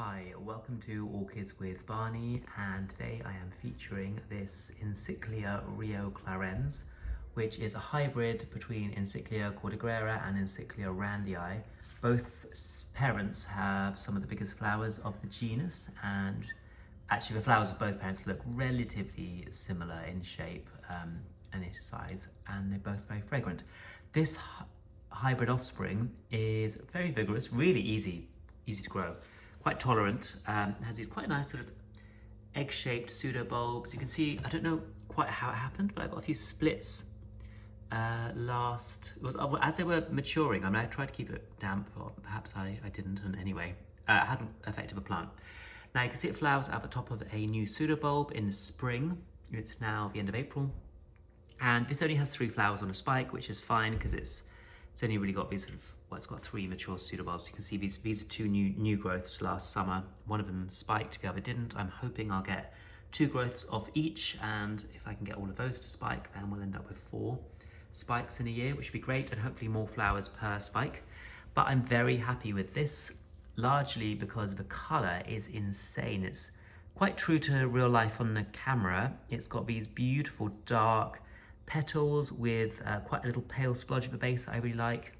Hi, welcome to Orchids with Barney, and today I am featuring this Encyclia Rioclarense, which is a hybrid between Encyclia cordigera and Encyclia randii. Both parents have some of the biggest flowers of the genus, and actually the flowers of both parents look relatively similar in shape and in size, and they're both very fragrant. This hybrid offspring is very vigorous, really easy to grow. Quite tolerant, has these quite nice sort of egg-shaped pseudobulbs. You can see, I don't know quite how it happened, but I got a few splits as they were maturing. I mean, I tried to keep it damp, or perhaps I didn't, and anyway, it hasn't affected the plant. Now you can see it flowers at the top of a new pseudobulb in the spring. It's now the end of April, and this only has 3 flowers on a spike, which is fine because it's only really got these sort of, well, it's got 3 mature pseudobulbs. You can see these are 2 new growths last summer. One of them spiked, the other didn't. I'm hoping I'll get 2 growths of each, and if I can get all of those to spike, then we'll end up with 4 spikes in a year, which would be great, and hopefully more flowers per spike. But I'm very happy with this, largely because the color is insane. It's quite true to real life on the camera. It's got these beautiful dark petals with quite a little pale splodge at the base that I really like.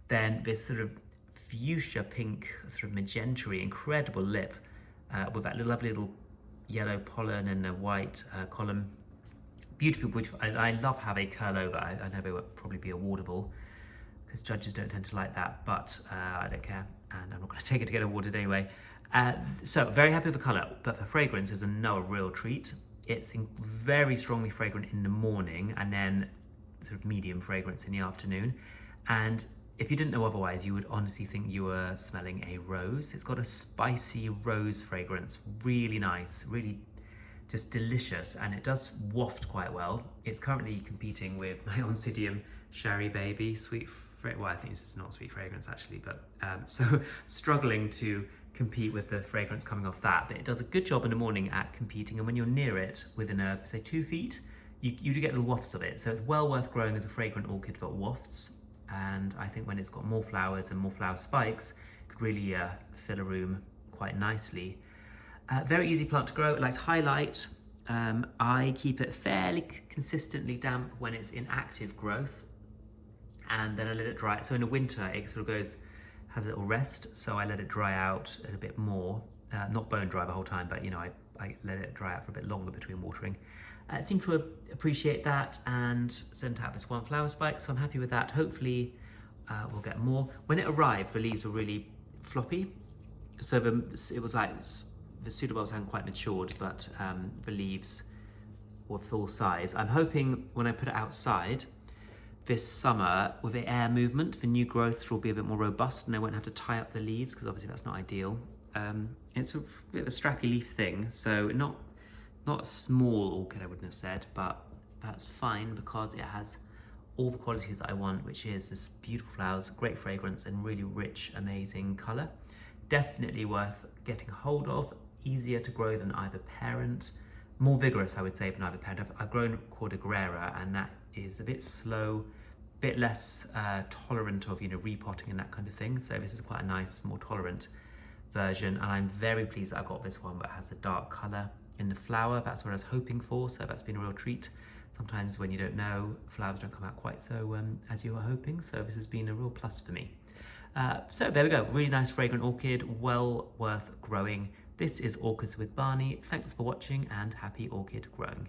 Then this sort of fuchsia pink, sort of magenta-y, incredible lip with that lovely little yellow pollen and a white column. Beautiful, beautiful. I love how they curl over. I know they would probably be awardable because judges don't tend to like that, but I don't care, and I'm not going to take it to get awarded anyway. So very happy with the colour, but the fragrance is another real treat. It's very strongly fragrant in the morning, and then sort of medium fragrance in the afternoon. And if you didn't know otherwise, you would honestly think you were smelling a rose. It's got a spicy rose fragrance, really nice, really just delicious, and it does waft quite well. It's currently competing with my Oncidium Sherry Baby, well, I think it's not sweet fragrance actually, but so struggling to compete with the fragrance coming off that, but it does a good job in the morning at competing, and when you're near it within say 2 feet, you do get little wafts of it. So it's well worth growing as a fragrant orchid that wafts, and I think when it's got more flowers and more flower spikes, it could really fill a room quite nicely. Very easy plant to grow. It likes high light. I keep it fairly consistently damp when it's in active growth, and then I let it dry. So in the winter it sort of has a little rest, so I let it dry out a little bit more. Not bone dry the whole time, but you know, I let it dry out for a bit longer between watering. It seemed to appreciate that and sent out this 1 flower spike, so I'm happy with that. Hopefully we'll get more. When it arrived, the leaves were really floppy, so it was like the pseudobulbs hadn't quite matured, but the leaves were full size. I'm hoping when I put it outside this summer, with the air movement, the new growths will be a bit more robust and I won't have to tie up the leaves, because obviously that's not ideal. It's a bit of a strappy leaf thing, so not a small orchid, I wouldn't have said, but that's fine because it has all the qualities that I want, which is this beautiful flowers, great fragrance, and really rich, amazing color. Definitely worth getting hold of, easier to grow than either parent, more vigorous, I would say, than either parent. I've grown cordigera, and that is a bit slow, bit less tolerant of, you know, repotting and that kind of thing. So this is quite a nice, more tolerant version, and I'm very pleased that I got this one that has a dark color in the flower. That's what I was hoping for, so that's been a real treat. Sometimes when you don't know, flowers don't come out quite so as you were hoping, so this has been a real plus for me. So there we go, really nice fragrant orchid, well worth growing. This is Orchids with Barney. Thanks for watching, and happy orchid growing.